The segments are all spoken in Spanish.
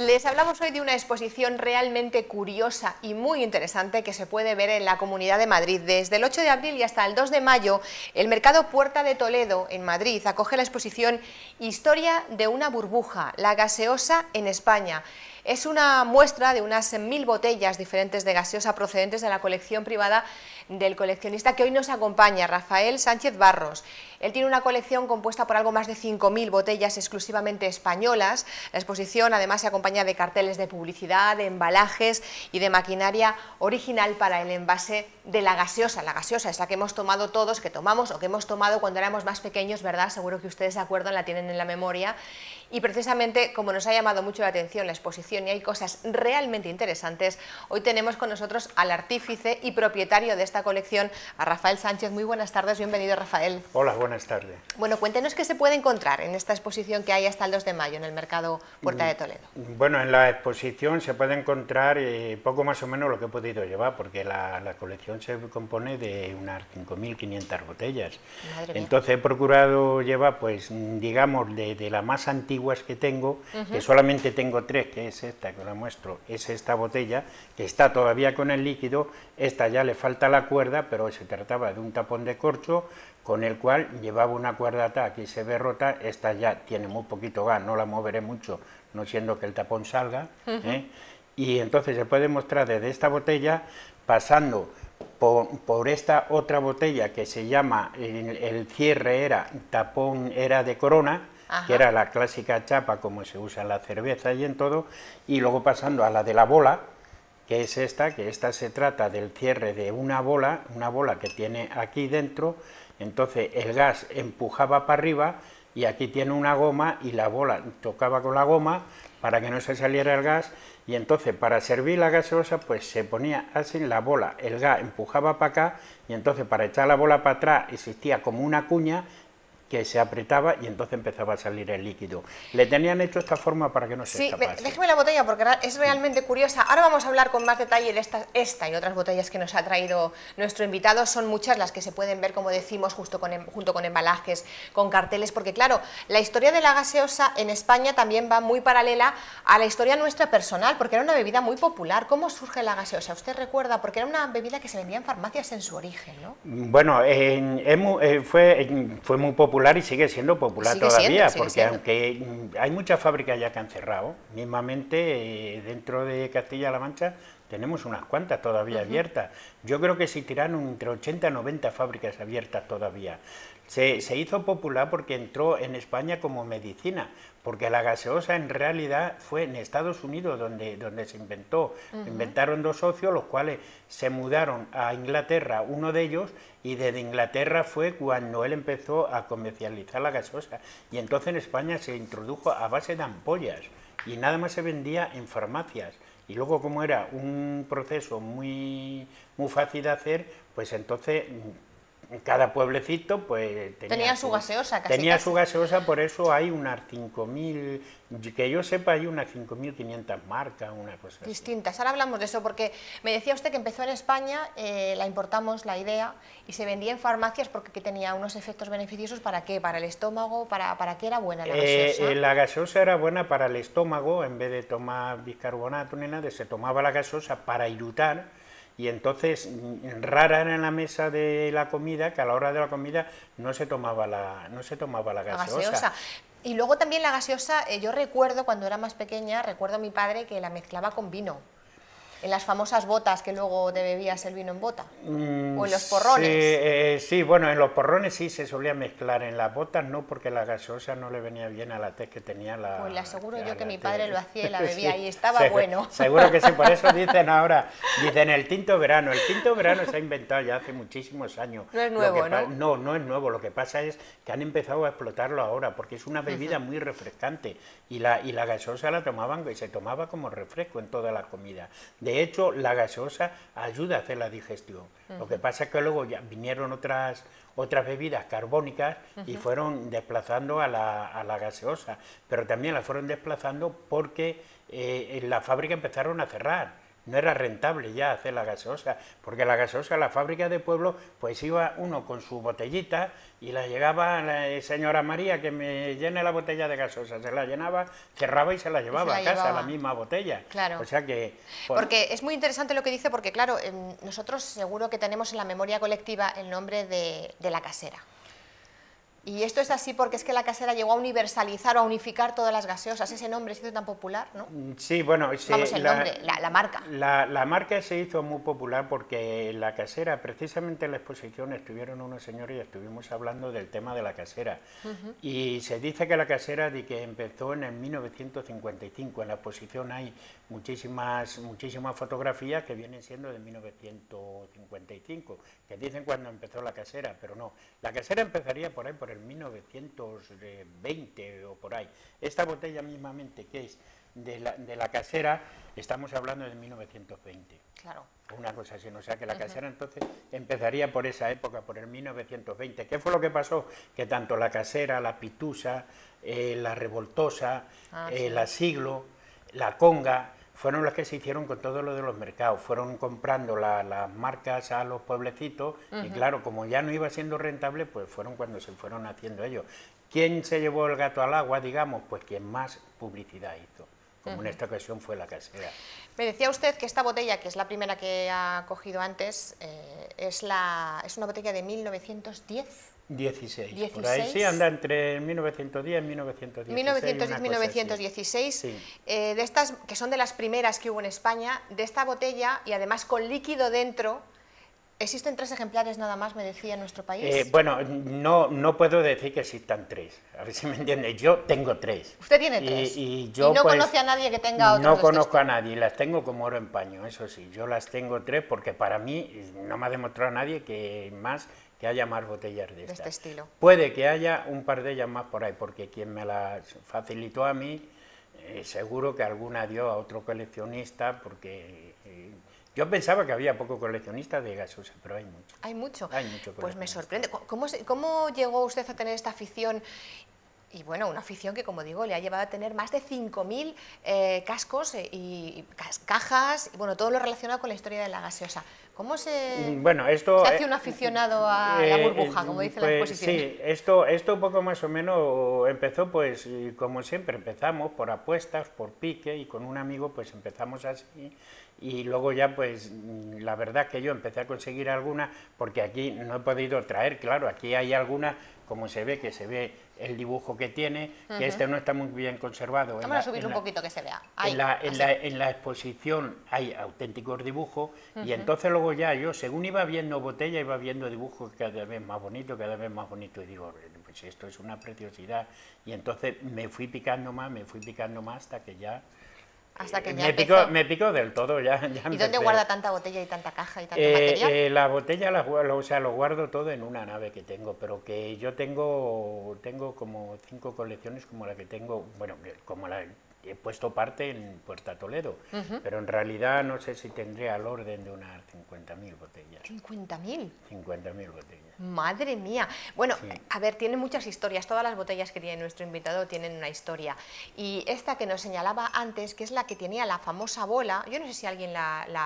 Les hablamos hoy de una exposición realmente curiosa y muy interesante que se puede ver en la Comunidad de Madrid. Desde el 8 de abril y hasta el 2 de mayo, el Mercado Puerta de Toledo, en Madrid, acoge la exposición Historia de una burbuja, la gaseosa en España. Es una muestra de unas 1000 botellas diferentes de gaseosa procedentes de la colección privada del coleccionista que hoy nos acompaña, Rafael Sánchez Barros. Él tiene una colección compuesta por algo más de 5000 botellas exclusivamente españolas. La exposición además se acompaña de carteles de publicidad, de embalajes y de maquinaria original para el envase de la gaseosa. La gaseosa es la que hemos tomado todos, que tomamos o que hemos tomado cuando éramos más pequeños, ¿verdad? Seguro que ustedes se acuerdan, la tienen en la memoria. Y precisamente, como nos ha llamado mucho la atención la exposición y hay cosas realmente interesantes, hoy tenemos con nosotros al artífice y propietario de esta colección, a Rafael Sánchez. Muy buenas tardes, bienvenido, Rafael. Hola, buenas tardes. Bueno, cuéntenos qué se puede encontrar en esta exposición que hay hasta el 2 de mayo en el Mercado Puerta de Toledo. Bueno, en la exposición se puede encontrar poco más o menos lo que he podido llevar, porque la colección se compone de unas 5500 botellas. Madre mía. Entonces he procurado llevar, pues, digamos, de las más antiguas que tengo, que solamente tengo 3, que es esta, que la muestro, es esta botella, que está todavía con el líquido. Esta ya le falta la cuerda, pero se trataba de un tapón de corcho, con el cual llevaba una cuerda atada, aquí se ve rota. Esta ya tiene muy poquito gas, no la moveré mucho, no siendo que el tapón salga, y entonces se puede mostrar desde esta botella, pasando por esta otra botella que se llama, el cierre era, tapón era de Corona, que era la clásica chapa como se usa en la cerveza y en todo, y luego pasando a la de la bola, que es esta, que esta se trata del cierre de una bola que tiene aquí dentro. Entonces el gas empujaba para arriba y aquí tiene una goma y la bola tocaba con la goma para que no se saliera el gas, y entonces para servir la gaseosa pues se ponía así la bola, el gas empujaba para acá y entonces para echar la bola para atrás existía como una cuña que se apretaba y entonces empezaba a salir el líquido. Le tenían hecho esta forma para que no se escapase. Sí, déjeme la botella porque es realmente curiosa. Ahora vamos a hablar con más detalle de esta y otras botellas que nos ha traído nuestro invitado. Son muchas las que se pueden ver, como decimos, junto con embalajes, con carteles, porque claro, la historia de la gaseosa en España también va muy paralela a la historia nuestra personal, porque era una bebida muy popular. ¿Cómo surge la gaseosa? ¿Usted recuerda? Porque era una bebida que se vendía en farmacias en su origen, ¿no? Bueno, fue muy popular y sigue siendo popular todavía, porque aunque hay muchas fábricas ya que han cerrado, mismamente dentro de Castilla-La Mancha tenemos unas cuantas todavía abiertas. Yo creo que existirán entre 80 y 90 fábricas abiertas todavía. Se hizo popular porque entró en España como medicina, porque la gaseosa en realidad fue en Estados Unidos donde se inventó. Inventaron 2 socios, los cuales se mudaron a Inglaterra, uno de ellos, y desde Inglaterra fue cuando él empezó a comercializar la gaseosa. Y entonces en España se introdujo a base de ampollas y nada más se vendía en farmacias. Y luego, como era un proceso muy fácil de hacer, pues entonces cada pueblecito pues tenía su gaseosa, tenía su gaseosa. Por eso hay unas 5000, que yo sepa, hay unas 5500 marcas, una cosa distintas. Ahora hablamos de eso, porque me decía usted que empezó en España, la importamos, la idea, y se vendía en farmacias porque tenía unos efectos beneficiosos. ¿Para qué? ¿Para el estómago? ¿Para qué era buena la gaseosa? La gaseosa era buena para el estómago. En vez de tomar bicarbonato ni nada, se tomaba la gaseosa para irutar. Y entonces, rara era en la mesa de la comida que a la hora de la comida no se tomaba la gaseosa. Y luego también la gaseosa, yo recuerdo cuando era más pequeña, recuerdo a mi padre que la mezclaba con vino. En las famosas botas que luego te bebías el vino en bota, o en los porrones. Sí, bueno, en los porrones sí se solía mezclar, en las botas no, porque la gaseosa no le venía bien a la tez que tenía la... Pues le aseguro yo que mi padre lo hacía y la bebía y estaba bueno. Seguro que sí, por eso dicen el tinto verano. El tinto verano se ha inventado ya hace muchísimos años. No es nuevo, ¿no? No, no es nuevo, lo que pasa es que han empezado a explotarlo ahora, porque es una bebida muy refrescante, y la gaseosa la tomaban y se tomaba como refresco en toda la comida. De hecho, la gaseosa ayuda a hacer la digestión. Lo que pasa es que luego ya vinieron otras bebidas carbónicas y fueron desplazando a la gaseosa, pero también la fueron desplazando porque en la fábrica empezaron a cerrar. no era rentable ya hacer la gaseosa, porque la gaseosa, la fábrica de pueblo, pues iba uno con su botellita y la llegaba señora María, que me llene la botella de gaseosa, se la llenaba, cerraba y se la llevaba a casa, la misma botella. Claro. O sea que... Porque es muy interesante lo que dice, porque claro, nosotros seguro que tenemos en la memoria colectiva el nombre de la casera. Y esto es así porque es que la casera llegó a universalizar o a unificar todas las gaseosas. Ese nombre se hizo tan popular, ¿no? Sí, bueno... Sí, vamos, el nombre, la marca. La marca se hizo muy popular porque la casera, precisamente en la exposición estuvieron unos señores y estuvimos hablando del tema de la casera. Y se dice que la casera de que empezó en el 1955. En la exposición hay muchísimas fotografías que vienen siendo de 1955, que dicen cuando empezó la casera, pero no. La casera empezaría por ahí, por el 1920 o por ahí. Esta botella mismamente, que es de la casera, estamos hablando de 1920. Claro. Una cosa así, o sea que la casera entonces empezaría por esa época, por el 1920. ¿Qué fue lo que pasó? Que tanto la casera, la pitusa, la revoltosa, sí. la siglo, la conga, fueron las que se hicieron con todo lo de los mercados, fueron comprando las marcas a los pueblecitos y claro, como ya no iba siendo rentable, pues fueron cuando se fueron haciendo ellos. ¿Quién se llevó el gato al agua, digamos? Pues quien más publicidad hizo, como en esta ocasión fue la casera. Me decía usted que esta botella, que es la primera que ha cogido antes, es una botella de 1910. 16, por ahí sí, anda entre 1910 y 1916. 1910-1916, sí. De estas, que son de las primeras que hubo en España, de esta botella, y además con líquido dentro, existen 3 ejemplares nada más, me decía, en nuestro país. Bueno, no puedo decir que existan 3, a ver si me entiende, yo tengo 3. Usted tiene 3, y yo, no pues, conoce a nadie que tenga otros. No conozco a nadie, las tengo como oro en paño, eso sí, yo las tengo 3 porque para mí no me ha demostrado nadie que haya más botellas de este estilo. Puede que haya un par de ellas más por ahí, porque quien me las facilitó a mí, seguro que alguna dio a otro coleccionista, porque yo pensaba que había poco coleccionista de gaseosa, pero hay mucho. ¿Hay mucho? Hay mucho. Pues me sorprende. ¿Cómo llegó usted a tener esta afición? Y bueno, una afición que, como digo, le ha llevado a tener más de 5.000 cascos y cajas, y bueno, todo lo relacionado con la historia de la gaseosa. ¿Cómo se hace un aficionado a la burbuja, como dice la exposición? Sí, esto poco más o menos empezó, pues, como siempre, empezamos por apuestas, por pique, y con un amigo pues empezamos así, y luego ya pues la verdad que yo empecé a conseguir algunas, porque aquí no he podido traer, claro, aquí hay algunas, como se ve el dibujo que tiene, que este no está muy bien conservado. Vamos a subirlo un poquito que se vea. Ahí, en la exposición hay auténticos dibujos, y entonces luego ya yo, según iba viendo botella, iba viendo dibujos cada vez más bonitos, y digo, pues esto es una preciosidad, y entonces me fui picando más, hasta que ya... me picó del todo, ya ¿Y dónde guarda tanta botella y tanta caja y tanto material? La botella lo guardo todo en una nave que tengo, pero que yo tengo como 5 colecciones como la que tengo, bueno, como la he puesto parte en Puerta Toledo, pero en realidad no sé si tendría al orden de unas 50.000 botellas. ¿50.000? 50.000 botellas. Madre mía. Bueno, sí. A ver, tiene muchas historias, todas las botellas que tiene nuestro invitado tienen una historia. Y esta que nos señalaba antes, que es la que tenía la famosa bola, yo no sé si alguien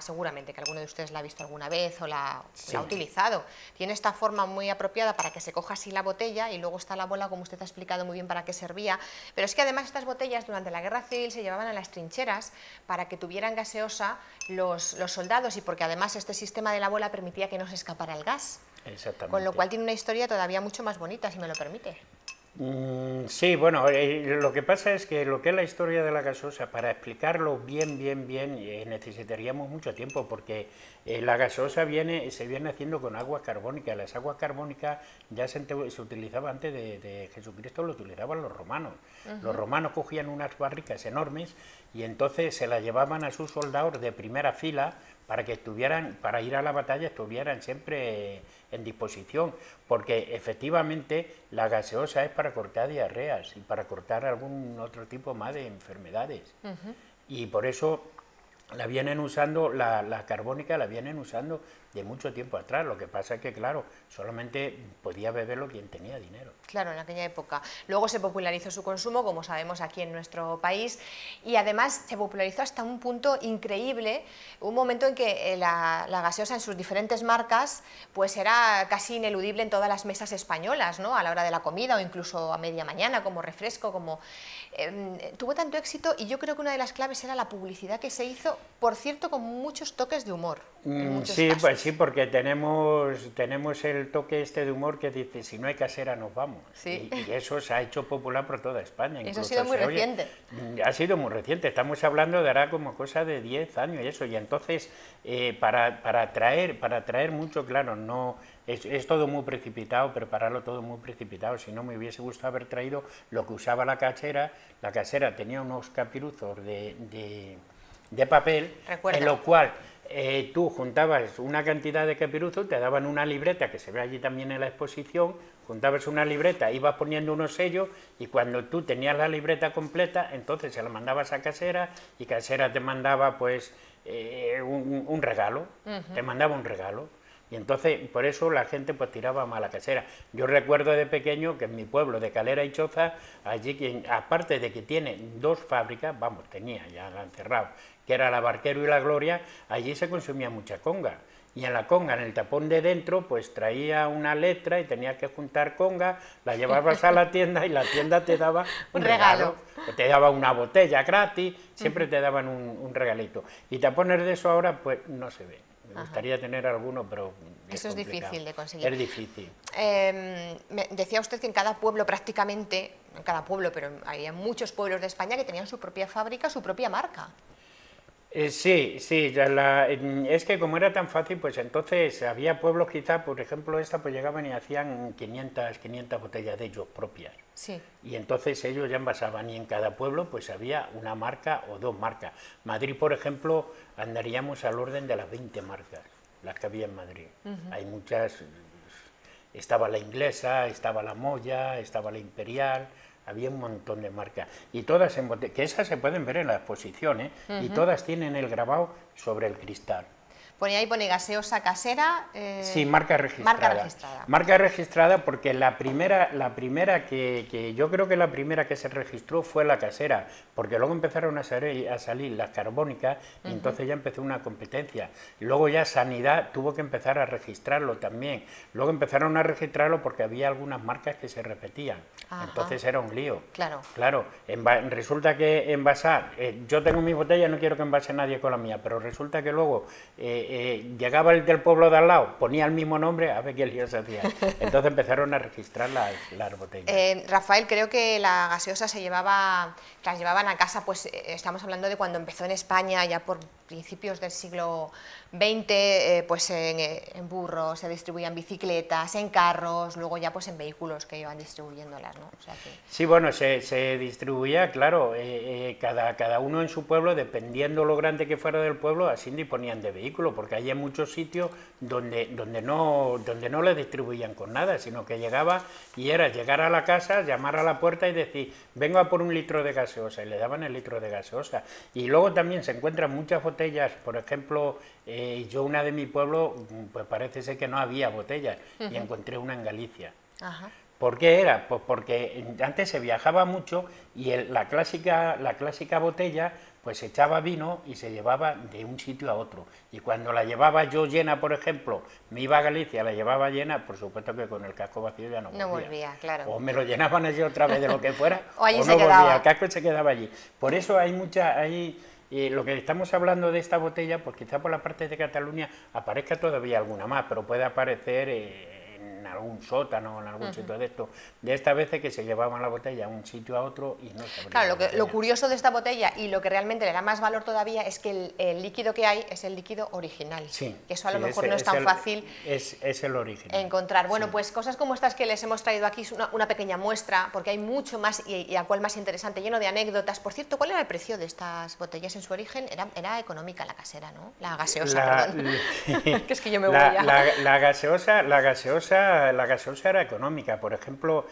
seguramente que alguno de ustedes la ha visto alguna vez o la ha utilizado. Tiene esta forma muy apropiada para que se coja así la botella, y luego está la bola, como usted ha explicado muy bien para qué servía. Pero es que además estas botellas durante la Guerra Civil se llevaban a las trincheras para que tuvieran gaseosa los soldados, y porque además este sistema de la bola permitía que no se escapara el gas. Exactamente. Con lo cual tiene una historia todavía mucho más bonita, si me lo permite. Sí, bueno, lo que pasa es que lo que es la historia de la gaseosa, para explicarlo bien, necesitaríamos mucho tiempo, porque la gaseosa se viene haciendo con aguas carbónicas. Las aguas carbónicas ya se utilizaban antes de Jesucristo, lo utilizaban los romanos. Los romanos cogían unas barricas enormes y entonces se las llevaban a sus soldados de primera fila para que para ir a la batalla estuvieran siempre en disposición, porque efectivamente la gaseosa es para cortar diarreas y para cortar algún otro tipo más de enfermedades. Y por eso la vienen usando, la carbónica la vienen usando de mucho tiempo atrás. Lo que pasa es que, claro, solamente podía beberlo quien tenía dinero. Claro, en aquella época. Luego se popularizó su consumo, como sabemos, aquí en nuestro país, y además se popularizó hasta un punto increíble, un momento en que la gaseosa en sus diferentes marcas pues era casi ineludible en todas las mesas españolas, ¿no? A la hora de la comida o incluso a media mañana, como refresco, como... tuvo tanto éxito, y yo creo que una de las claves era la publicidad que se hizo, por cierto, con muchos toques de humor. Sí, pues sí, porque tenemos el toque este de humor que dice, si no hay casera nos vamos. Sí. Y eso se ha hecho popular por toda España. Eso ha sido muy reciente. Ha sido muy reciente, estamos hablando de ahora como cosa de 10 años y eso, y entonces para atraer mucho, claro, no es todo muy precipitado, prepararlo todo muy precipitado, si no me hubiese gustado haber traído lo que usaba la casera tenía unos capiruzos de papel, Recuerdo. en lo cual tú juntabas una cantidad de capiruzos, te daban una libreta, que se ve allí también en la exposición, juntabas una libreta, ibas poniendo unos sellos, y cuando tú tenías la libreta completa, entonces se la mandabas a casera, y casera te mandaba pues un regalo, te mandaba un regalo. Y entonces, por eso la gente pues tiraba más a la casera. Yo recuerdo de pequeño que en mi pueblo de Calera y Choza, allí, aparte de que tiene 2 fábricas, vamos, tenía, ya la han cerrado, que era la Barquero y la Gloria, allí se consumía mucha conga. Y en la conga, en el tapón de dentro, pues traía una letra y tenías que juntar conga, la llevabas a la tienda y la tienda te daba un regalo. Te daba una botella gratis, siempre te daban un regalito. Y tapones de eso ahora, pues no se ve. Me gustaría tener alguno, pero eso es difícil de conseguir. Es difícil. Decía usted que en cada pueblo prácticamente, en cada pueblo, pero había muchos pueblos de España que tenían su propia fábrica, su propia marca. Sí, es que como era tan fácil, pues entonces había pueblos quizá, por ejemplo, pues llegaban y hacían 500 botellas de ellos propias. Sí. Y entonces ellos ya envasaban, y en cada pueblo pues había una marca o 2 marcas. Madrid, por ejemplo, andaríamos al orden de las 20 marcas, las que había en Madrid. Hay muchas, estaba la Inglesa, estaba la Moya, estaba la Imperial, había un montón de marcas, y todas en botella, que esas se pueden ver en la exposición, y todas tienen el grabado sobre el cristal. Pone gaseosa casera. Sí, marca registrada. Marca registrada porque la primera que yo creo que la primera que se registró fue la casera, porque luego empezaron a salir las carbónicas, y entonces ya empezó una competencia. Luego ya Sanidad tuvo que empezar a registrarlo también. Luego empezaron a registrarlo porque había algunas marcas que se repetían. Entonces era un lío. Claro, resulta que envasar, yo tengo mi botella, no quiero que envase nadie con la mía, pero resulta que luego llegaba el del pueblo de al lado, ponía el mismo nombre, a ver qué lío se hacía. Entonces empezaron a registrar las botellas. Rafael, creo que la gaseosa las llevaban a casa, pues estamos hablando de cuando empezó en España, ya por principios del siglo XX, pues en burros, se distribuían bicicletas, en carros, luego ya pues en vehículos que iban distribuyéndolas, ¿no? O sea que... Sí, bueno, se distribuía, claro, cada uno en su pueblo, dependiendo lo grande que fuera del pueblo, así disponían de vehículos, porque hay muchos sitios donde no le distribuían con nada, sino que llegaba y era llegar a la casa, llamar a la puerta y decir, vengo a por 1 litro de gaseosa, y le daban el litro de gaseosa. Y luego también se encuentran muchas botellas, por ejemplo, yo una de mi pueblo, pues parece ser que no había botellas, y encontré una en Galicia. ¿Por qué era? Pues porque antes se viajaba mucho, y la clásica botella pues se echaba vino y se llevaba de un sitio a otro, y cuando la llevaba yo llena, por ejemplo, me iba a Galicia, la llevaba llena, por supuesto que con el casco vacío ya no volvía, claro. O me lo llenaban allí otra vez de lo que fuera, o allí no se quedaba. Volvía, el casco se quedaba allí. Por eso lo que estamos hablando de esta botella, pues quizá por la parte de Cataluña aparezca todavía alguna más, pero puede aparecer en algún sótano, en algún sitio de esto, de estas veces que se llevaban la botella de un sitio a otro y no se abría. Claro, lo curioso de esta botella, y lo que realmente le da más valor todavía, es que el líquido que hay es el líquido original. Sí, que eso a lo mejor no es tan fácil es el original. Encontrar. Bueno, pues cosas como estas que les hemos traído aquí es una pequeña muestra, porque hay mucho más y a cual más interesante, lleno de anécdotas. Por cierto, ¿cuál era el precio de estas botellas en su origen? Era económica la casera, ¿no? La gaseosa, perdón. Que es que yo me voy ya. La gaseosa la gaseosa era económica. Por ejemplo,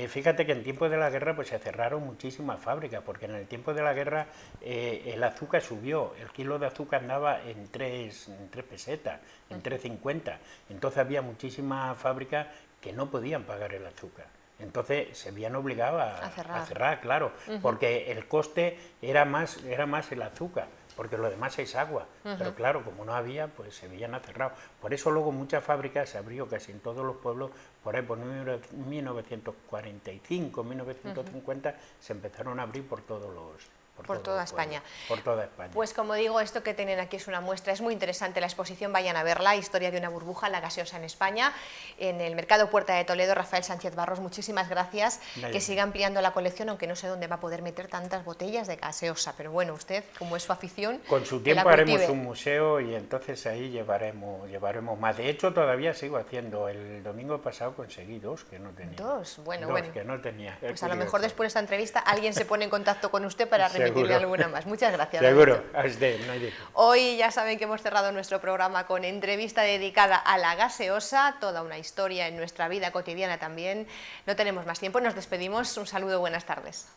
fíjate que en tiempo de la guerra pues se cerraron muchísimas fábricas, porque en el tiempo de la guerra el azúcar subió, el kilo de azúcar andaba en 3 pesetas, en 3,50. Entonces había muchísimas fábricas que no podían pagar el azúcar. Entonces se habían obligado a cerrar, claro, porque el coste era más el azúcar, porque lo demás es agua, pero claro, como no había, pues se habían cerrado. Por eso luego muchas fábricas se abrió casi en todos los pueblos, por ahí por 1945, 1950, se empezaron a abrir por todos los... Por toda España. Por toda España. Pues como digo, esto que tienen aquí es una muestra, es muy interesante la exposición, vayan a verla, Historia de una burbuja, la gaseosa en España, en el Mercado Puerta de Toledo. Rafael Sánchez Barros, muchísimas gracias, que siga ampliando la colección, aunque no sé dónde va a poder meter tantas botellas de gaseosa, pero bueno, usted, como es su afición, con su tiempo haremos un museo y entonces ahí llevaremos más. De hecho, todavía sigo haciendo, el domingo pasado conseguí 2 que no tenía. Bueno, que no tenía. Pues a lo mejor después de esta entrevista alguien se pone en contacto con usted para remitirle alguna más. Muchas gracias. Seguro. Hoy ya saben que hemos cerrado nuestro programa con entrevista dedicada a la gaseosa, toda una historia en nuestra vida cotidiana también. No tenemos más tiempo, nos despedimos. Un saludo, buenas tardes.